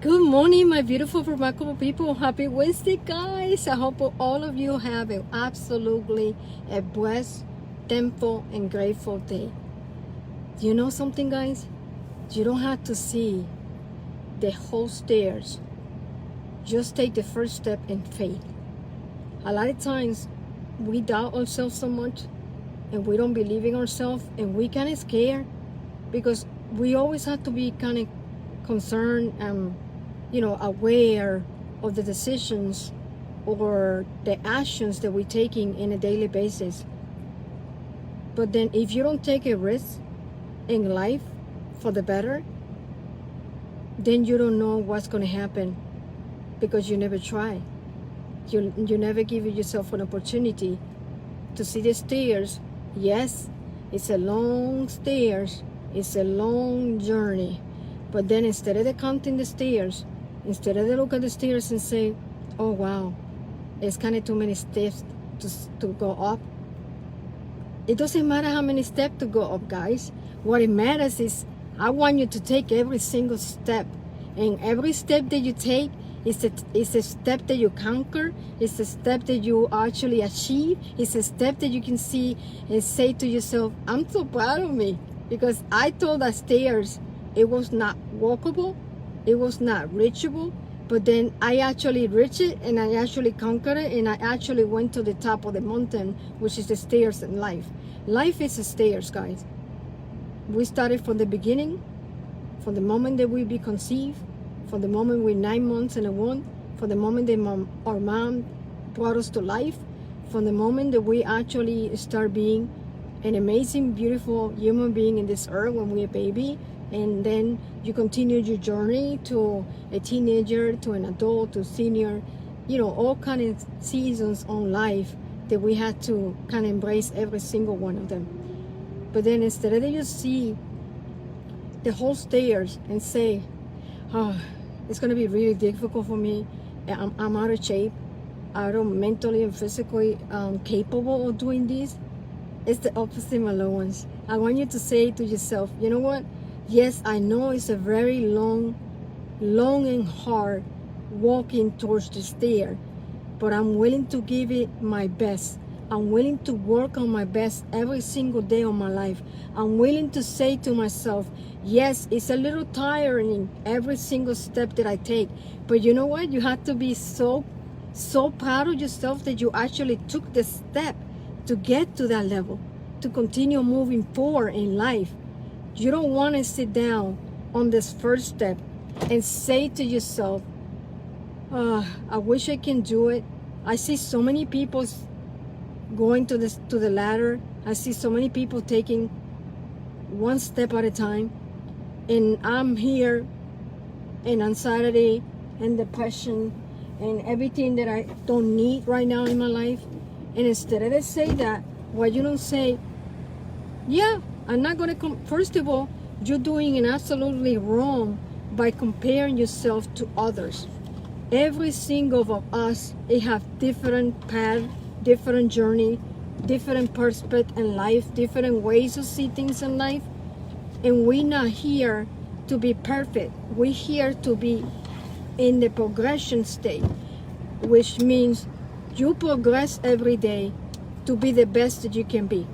Good morning, my beautiful, remarkable people. Happy Wednesday, guys. I hope all of you have an absolutely a blessed, thankful, and grateful day. Do you know something, guys? You don't have to see the whole stairs. Just take the first step in faith. A lot of times, we doubt ourselves so much, and we don't believe in ourselves, and we kind of scared because we always have to be kind of concerned and aware of the decisions or the actions that we're taking in a daily basis. But then if you don't take a risk in life for the better, then you don't know what's going to happen because you never try. You never give yourself an opportunity to see the stairs. Yes, it's a long stairs. It's a long journey. But then instead of counting the stairs, instead of look at the stairs and say, oh wow, it's kind of too many steps to go up. It doesn't matter how many steps to go up, guys. What it matters is I want you to take every single step. And every step that you take is a step that you conquer. It's a step that you actually achieve. It's a step that you can see and say to yourself, I'm so proud of me. Because I told that stairs, it was not walkable. It was not reachable, but then I actually reached it and I actually conquered it and I actually went to the top of the mountain, which is the stairs in life. Life is the stairs, guys. We started from the beginning, from the moment that we be conceived, from the moment we're 9 months in a womb, from the moment that our mom brought us to life, from the moment that we actually start being an amazing, beautiful human being in this earth when we're a baby. And then you continue your journey to a teenager, to an adult, to senior, all kind of seasons on life that we had to kind of embrace every single one of them. But then instead of you see the whole stairs and say, oh, it's going to be really difficult for me. I'm out of shape. I don't mentally and physically capable of doing this. It's the opposite, my loved ones. I want you to say to yourself, you know what? Yes, I know it's a very long and hard walking towards the stair, but I'm willing to give it my best. I'm willing to work on my best every single day of my life. I'm willing to say to myself, yes, it's a little tiring every single step that I take, but you know what? You have to be so proud of yourself that you actually took the step to get to that level, to continue moving forward in life. You don't want to sit down on this first step and say to yourself, I wish I can do it. I see so many people going to the ladder. I see so many people taking one step at a time. And I'm here in anxiety and depression and everything that I don't need right now in my life. And instead of say that, why you don't say, yeah, I'm not going to first of all, you're doing it absolutely wrong by comparing yourself to others. Every single of us, they have different path, different journey, different perspective in life, different ways to see things in life. And we're not here to be perfect. We're here to be in the progression state, which means you progress every day to be the best that you can be.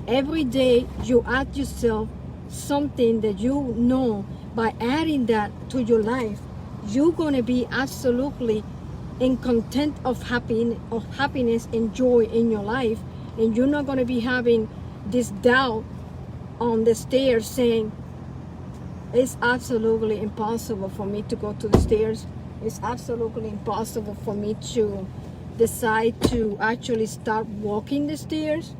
Every day you add yourself something that you know. By adding that to your life, you're going to be absolutely in content of happiness and joy in your life. And you're not going to be having this doubt on the stairs saying, it's absolutely impossible for me to go to the stairs. It's absolutely impossible for me to decide to actually start walking the stairs.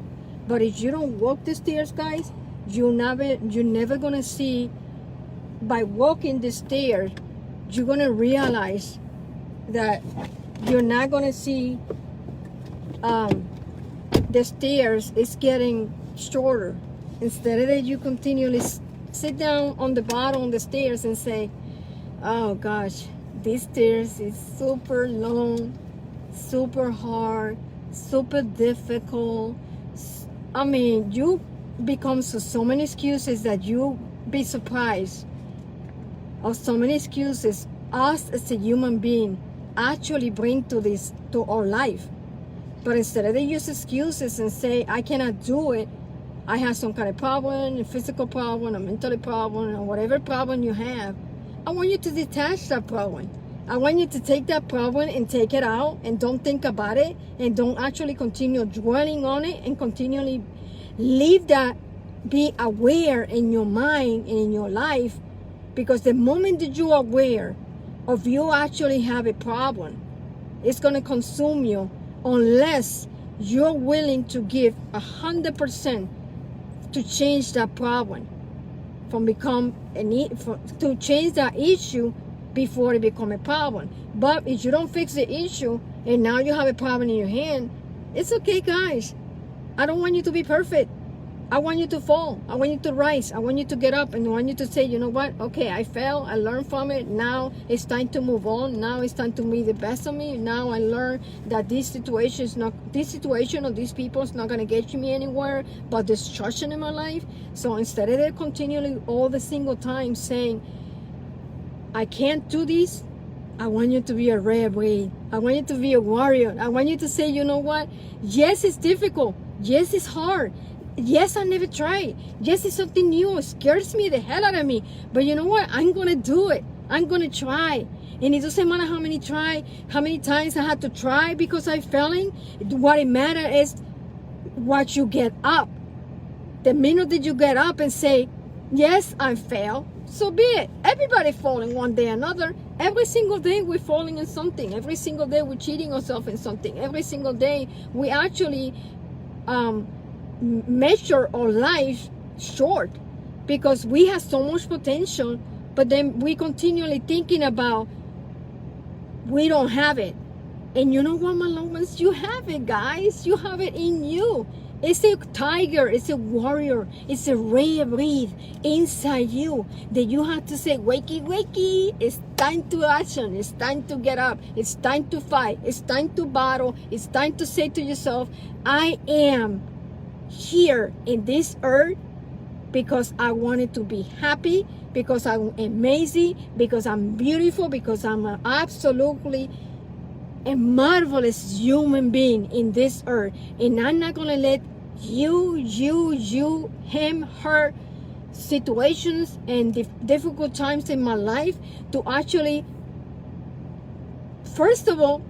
But if you don't walk the stairs, guys, you're never gonna see. By walking the stairs, you're gonna realize that you're not gonna see the stairs is getting shorter. Instead of that, you continually sit down on the bottom of the stairs and say, oh gosh, this stairs is super long, super hard, super difficult. I mean, you become so many excuses that you be surprised of so many excuses us as a human being actually bring to our life. But instead of they use excuses and say, I cannot do it, I have some kind of problem, a physical problem, a mental problem, or whatever problem you have, I want you to detach that problem. I want you to take that problem and take it out and don't think about it and don't actually continue dwelling on it and continually leave that, be aware in your mind and in your life, because the moment that you are aware of you actually have a problem, it's going to consume you unless you're willing to give 100% to change that problem to change that issue before it become a problem. But if you don't fix the issue and now you have a problem in your hand, it's okay, guys. I don't want you to be perfect. I want you to fall. I want you to rise. I want you to get up, and I want you to say, you know what? Okay, I fell. I learned from it. Now it's time to move on. Now it's time to be the best of me. Now I learned that this situation or these people is not going to get me anywhere but destruction in my life. So instead of continually all the single time saying, I can't do this, I want you to be a rare breed. I want you to be a warrior. I want you to say, you know what? Yes, it's difficult. Yes, it's hard. Yes, I never tried. Yes, it's something new. It scares me the hell out of me. But you know what? I'm going to do it. I'm going to try. And it doesn't matter how many times I had to try because I'm failing. What it matters is what you get up. The minute that you get up and say, yes, I failed, so be it. Everybody falling one day or another. Every single day we're falling in something. Every single day we're cheating ourselves in something. Every single day we actually measure our life short because we have so much potential, but then we continually thinking about we don't have it. And you know what, my loved ones? You have it, guys. You have it in you. It's a tiger, it's a warrior, it's a rare breed inside you that you have to say, wakey, wakey, it's time to action, it's time to get up, it's time to fight, it's time to battle, it's time to say to yourself, I am here in this earth because I wanted to be happy, because I'm amazing, because I'm beautiful, because I'm absolutely a marvelous human being in this earth, and I'm not gonna let you, him, her situations and difficult times in my life to actually, first of all,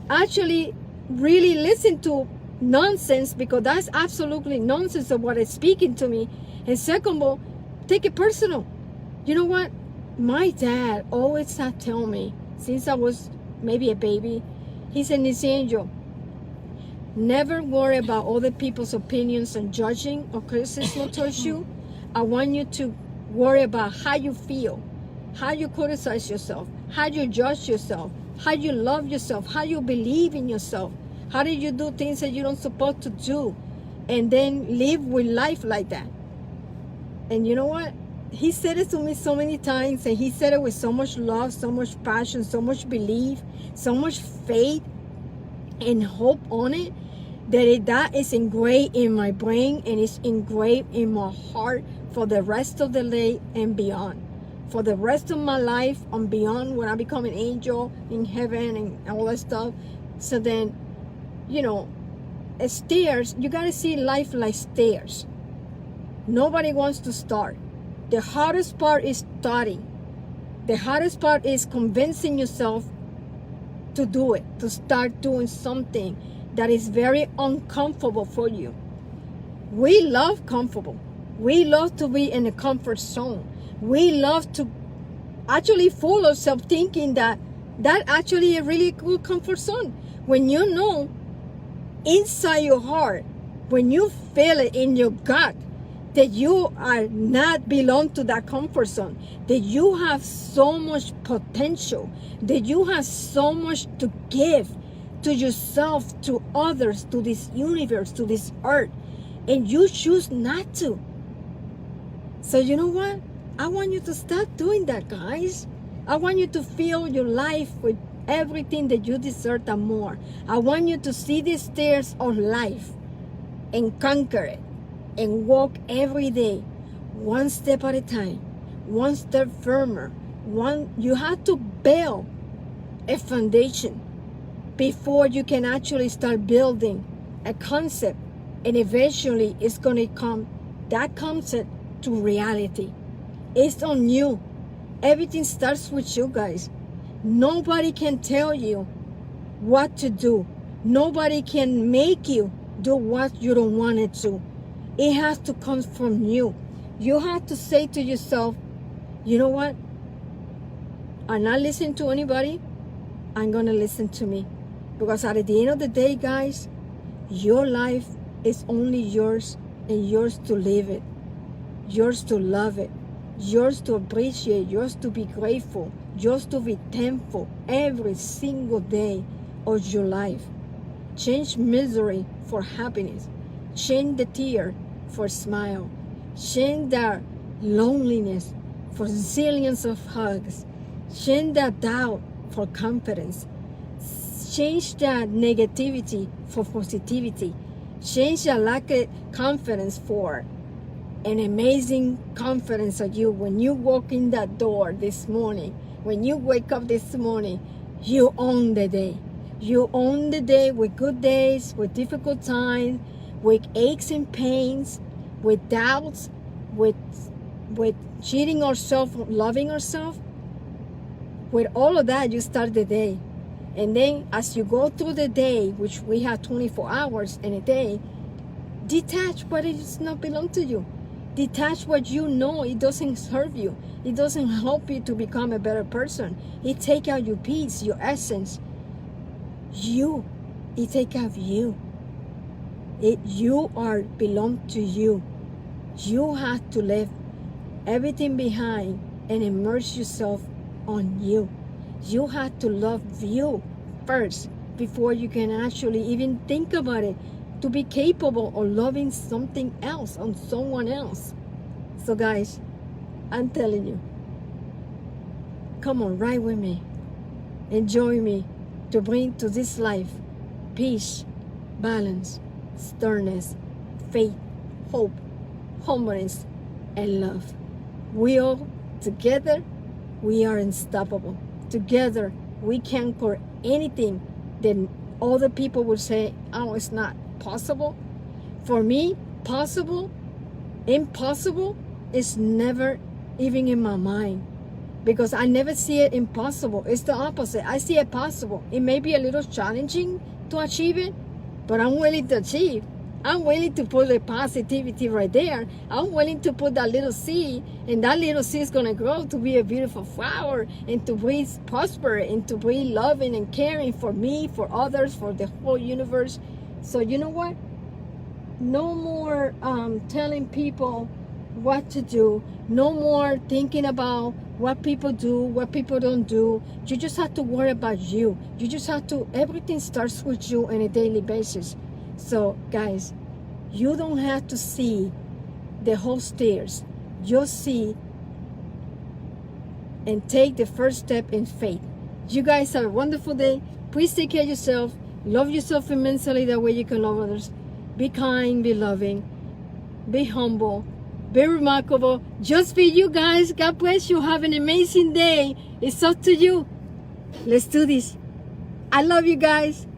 actually really listen to nonsense, because that's absolutely nonsense of what is speaking to me. And second of all, take it personal. You know what? My dad always had to tell me since I was maybe a baby. He said, Miss Angel, never worry about other people's opinions and judging or criticism towards you. I want you to worry about how you feel, how you criticize yourself, how you judge yourself, how you love yourself, how you believe in yourself, how do you do things that you don't supposed to do, and then live with life like that. And you know what? He said it to me so many times, and he said it with so much love, so much passion, so much belief, so much faith and hope on it, that is engraved in my brain and it's engraved in my heart for the rest of the day and beyond. For the rest of my life and beyond, when I become an angel in heaven and all that stuff. So then, you know, stairs, you gotta see life like stairs. Nobody wants to start. The hardest part is starting. The hardest part is convincing yourself to do it, to start doing something that is very uncomfortable for you. We love comfortable. We love to be in a comfort zone. We love to actually fool ourselves thinking that actually a really good comfort zone. When you know inside your heart, when you feel it in your gut, that you are not belong to that comfort zone, that you have so much potential, that you have so much to give to yourself, to others, to this universe, to this earth, and you choose not to. So you know what? I want you to start doing that, guys. I want you to fill your life with everything that you deserve and more. I want you to see the stairs of life and conquer it and walk every day, one step at a time, one step firmer, you have to build a foundation before you can actually start building a concept, and eventually it's going to come, that concept, to reality. It's on you. Everything starts with you guys. Nobody can tell you what to do. Nobody can make you do what you don't want it to. It has to come from you. You have to say to yourself, you know what? I'm not listening to anybody. I'm going to listen to me. Because at the end of the day, guys, your life is only yours, and yours to live it. Yours to love it. Yours to appreciate. Yours to be grateful. Yours to be thankful every single day of your life. Change misery for happiness. Change the tear for smile. Change the loneliness for zillions of hugs. Change the doubt for confidence. Change the negativity for positivity. Change the lack of confidence for an amazing confidence of you. When you walk in that door this morning, when you wake up this morning, you own the day. You own the day with good days, with difficult times, with aches and pains, with doubts, with cheating ourselves, loving ourselves. With all of that, you start the day. And then as you go through the day, which we have 24 hours in a day, detach what does not belong to you. Detach what you know it doesn't serve you. It doesn't help you to become a better person. It take out your peace, your essence. It take out you. You belong to you. You have to leave everything behind and immerse yourself on you. You have to love you first before you can actually even think about it, to be capable of loving something else on someone else. So guys, I'm telling you, come on, ride with me. Enjoy me to bring to this life peace, balance, sternness, faith, hope, humbleness, and love. We all together, we are unstoppable. Together, we can conquer anything that other people would say, oh, it's not possible. For me, possible, impossible is never even in my mind, because I never see it impossible. It's the opposite. I see it possible. It may be a little challenging to achieve it, but I'm willing to achieve. I'm willing to put the positivity right there. I'm willing to put that little seed, and that little seed is going to grow to be a beautiful flower, and to be prosper, and to be loving and caring for me, for others, for the whole universe. So you know what? No more telling people what to do. No more thinking about what people do, what people don't do. You just have to worry about you. You just have to, everything starts with you on a daily basis. So guys, you don't have to see the whole stairs. Just see and take the first step in faith. You guys have a wonderful day. Please take care of yourself. Love yourself immensely. That way you can love others. Be kind, be loving, be humble, be remarkable. Just be you guys. God bless you. Have an amazing day. It's up to you. Let's do this. I love you guys.